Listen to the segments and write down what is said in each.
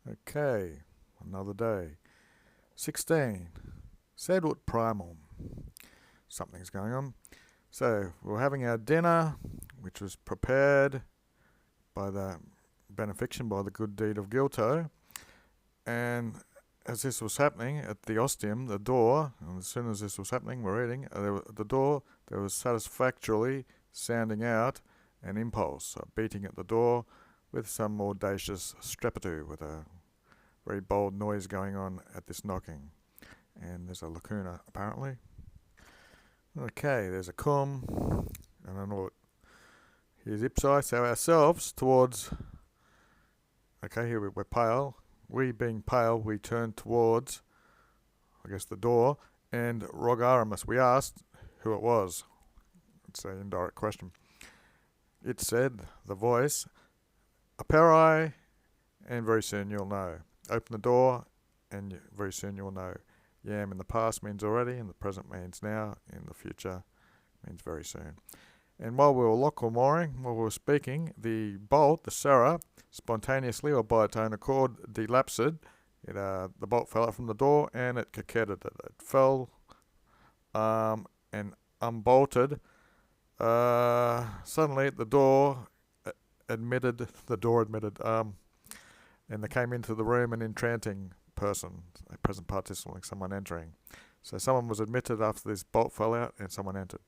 Okay, another day. 16. Sedwood Primal. Something's going on. So, we're having our dinner, which was prepared by the benefiction, by the good deed of Gilto. And as this was happening at the ostium, the door, and as soon as this was happening, we're eating, at the door, there was satisfactorily sounding out an impulse, beating at the door with some audacious strepitu, with a very bold noise going on at this knocking. And there's a lacuna, apparently. Okay, there's a cum, and I know it. Here's ipsi, so ourselves towards. Okay, here we're pale. We being pale, we turn towards, I guess, the door, and Rogaramus. We asked who it was. It's an indirect question. It said, the voice, Aperi, and very soon you'll know. Open the door, and very soon you'll know. Yam in the past means already, in the present means now, in the future means very soon. And while we were lock-or-mooring, while we were speaking, the bolt, the Sarah, spontaneously or by its own accord, delapsed. The bolt fell out from the door and it coquetted it. It fell and unbolted. Suddenly the door admitted, and they came into the room an entranting person, a present participle, like someone entering. So someone was admitted after this bolt fell out and someone entered.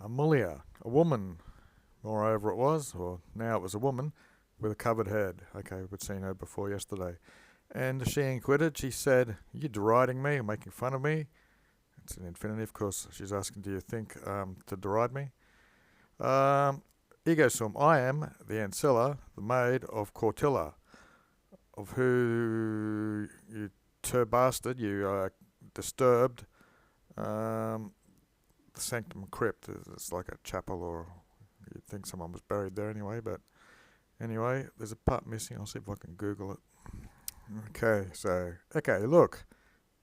Amulia, a woman, moreover it was, or now it was a woman, with a covered head. Okay, we'd seen her before yesterday. And she inquired, she said, are you deriding me or making fun of me? It's an infinitive, of course. She's asking, do you think to deride me? Ego sum, I am the ancilla, the maid of Cortilla, of who you bastard, you disturbed the Sanctum Crypt. It's like a chapel, or you'd think someone was buried there anyway, but anyway, there's a part missing. I'll see if I can Google it. Okay, look.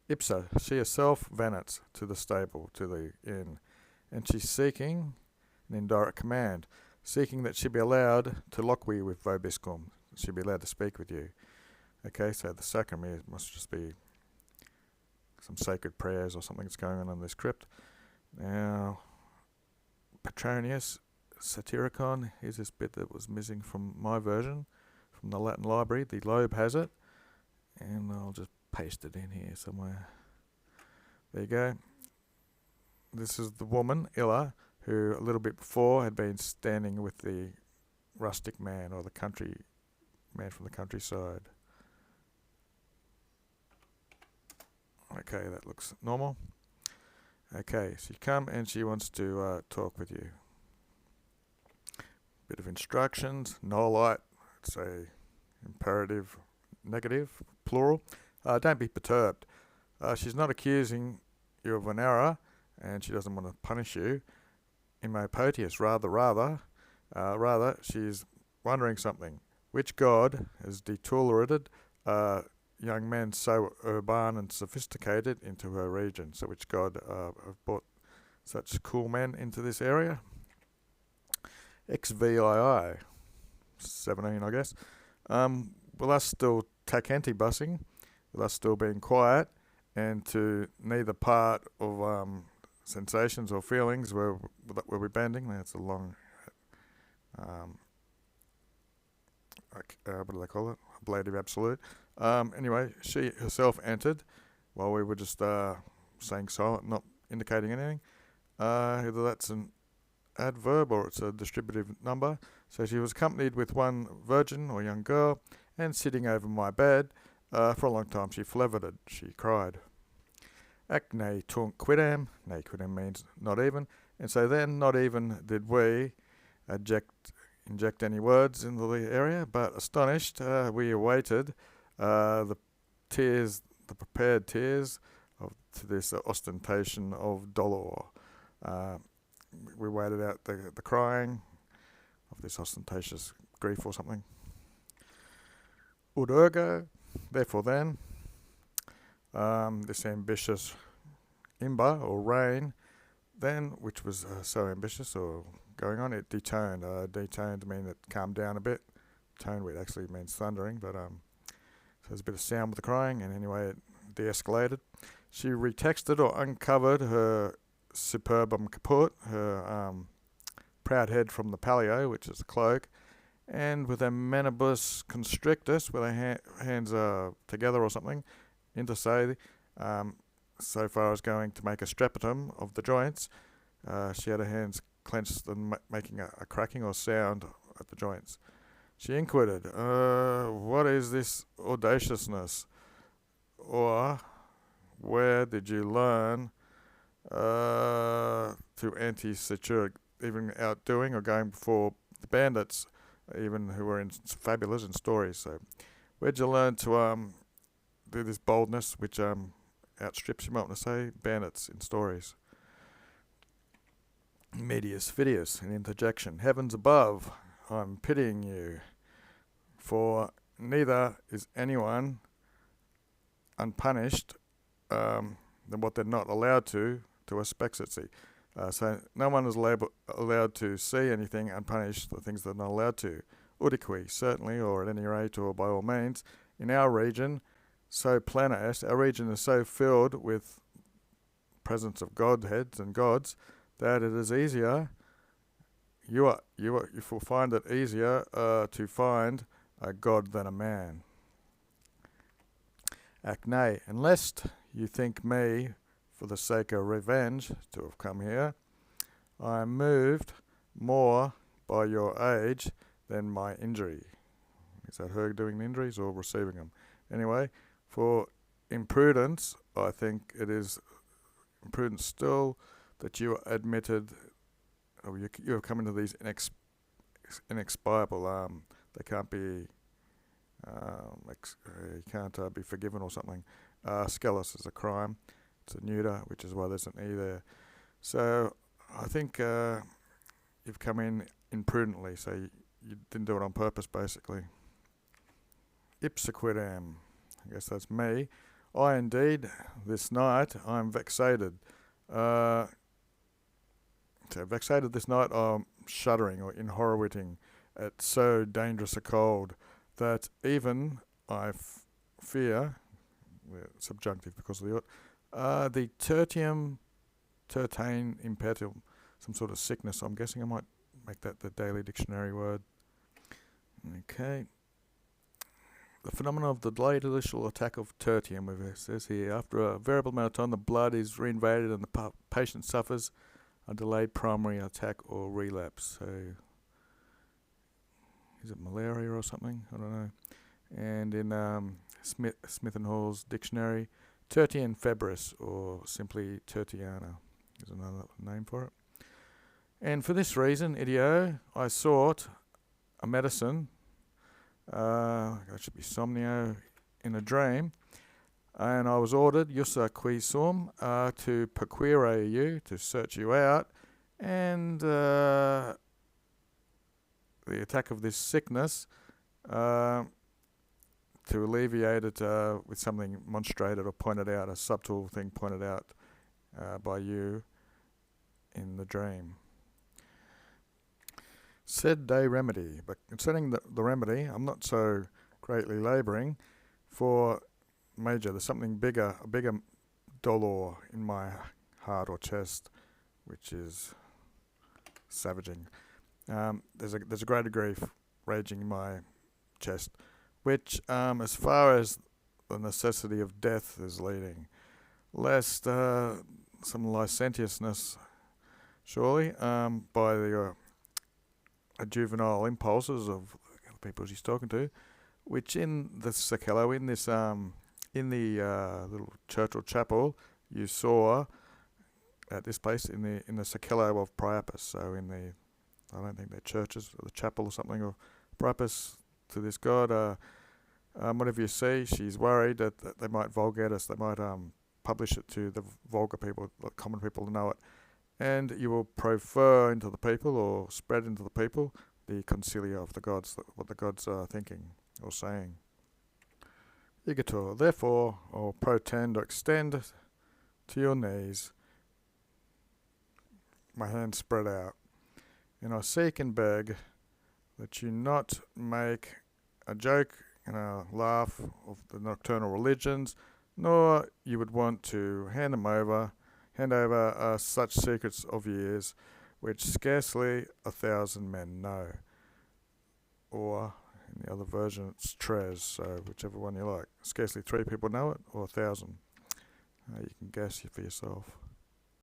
Ipsa, she herself venets to the stable, to the inn, and she's seeking an indirect command, seeking that she be allowed to loquy with vobiscum, she be allowed to speak with you. Okay, so the sacrament must just be some sacred prayers or something that's going on in this crypt. Now, Petronius Satyricon, here's this bit that was missing from my version, from the Latin library. The Loeb has it, and I'll just paste it in here somewhere. There you go. This is the woman, Illa, who a little bit before had been standing with the rustic man, or the country man from the countryside. Okay, that looks normal. Okay, she come and she wants to talk with you. Bit of instructions. Nolite. It's a imperative, negative, plural. Don't be perturbed. She's not accusing you of an error, and she doesn't want to punish you. Immopotius, rather, she's wondering something. Which god has detolerated young men so urban and sophisticated into her region? So which god have brought such cool men into this area? XVII, 17 I guess. With us still tacanti-bussing, with us still being quiet, and to neither part of sensations or feelings where we're bending. That's a long, what do they call it? Ablative absolute. Anyway, she herself entered while we were just saying silent, not indicating anything. Either that's an adverb or it's a distributive number. So she was accompanied with one virgin or young girl, and sitting over my bed for a long time she flevitered, she cried. Ac ne tunc quidem, ne quidem means not even, and so then not even did we inject any words into the area, but astonished, we awaited the tears, the prepared tears to this ostentation of dolor. We waited out the crying of this ostentatious grief or something. Ud ergo, therefore then, this ambitious imba or rain, then, which was so ambitious or going on, it detoned. Detoned mean it calmed down a bit. Toned, it actually means thundering, but there's a bit of sound with the crying, and anyway, it de-escalated. She retexted or uncovered her superbum caput, her proud head from the palio, which is the cloak, and with a manibus constrictus, with her hands together or something, inter se, so far as going to make a strapitum of the joints. She had her hands clenched and making a cracking or sound at the joints. She inquired, what is this audaciousness? Or, where did you learn to anti-Satyricon, even outdoing or going before the bandits, even who were in fabulous and stories? So, where'd you learn to do this boldness, which outstrips, you might want to say, bandits in stories? Medius Fidius, an interjection. Heavens above, I'm pitying you, for neither is anyone unpunished than what they're not allowed to expectancy. So no one is allowed to see anything unpunished, the things they're not allowed to. Udique, certainly, or at any rate, or by all means, in our region, so plena est, our region is so filled with presence of godheads and gods, that it is easier, you will find it easier to find a god than a man. Acne, and lest you think me, for the sake of revenge, to have come here, I am moved more by your age than my injury. Is that her doing the injuries or receiving them? Anyway, for imprudence, I think it is imprudence still that you admitted, or you have come into these inexpiable, they can't be, you can't be forgiven or something. Skelos is a crime, it's a neuter, which is why there's an E there. So I think you've come in imprudently, so you didn't do it on purpose, basically. Ipsa quidam, I guess that's me. I indeed, this night, I'm vexated. So vexated this night, I'm shuddering or inhorriting at so dangerous a cold that even I fear, subjunctive because of the tertium impetium, some sort of sickness. I'm guessing I might make that the daily dictionary word. Okay. The phenomenon of the delayed initial attack of tertium, it says here, after a variable amount of time, the blood is reinvaded and the patient suffers a delayed primary attack or relapse. So, is it malaria or something? I don't know. And in Smith and Hall's dictionary, tertium febris, or simply tertiana, is another name for it. And for this reason, idio, I sought a medicine. That should be somnio in a dream. And I was ordered, Jussa qui sum, to perquire you, to search you out, and the attack of this sickness, to alleviate it with something monstrated or pointed out, a subtle thing pointed out by you in the dream. Said day remedy, but concerning the remedy, I'm not so greatly labouring, for major, there's something a bigger dolor in my heart or chest, which is savaging. There's a greater grief raging in my chest, which, as far as the necessity of death is leading, lest some licentiousness, surely, by the juvenile impulses of the people she's talking to, which in the Sacello, in this in the little church or chapel, you saw at this place in the Sacello of Priapus. So in the, I don't think they're churches, or the chapel or something of Priapus to this god. Whatever you see, she's worried that they might vulgate us, they might publish it to the vulgar people, the common people to know it, and you will proffer into the people or spread into the people the consilia of the gods, what the gods are thinking or saying. Igator, therefore, or protend or extend to your knees, my hands spread out, and I seek and beg that you not make a joke laugh of the nocturnal religions, nor you would want to hand over such secrets of years which scarcely 1,000 men know. Or, in the other version, it's Trez, so whichever one you like. Scarcely 3 people know it, or 1,000. You can guess for yourself.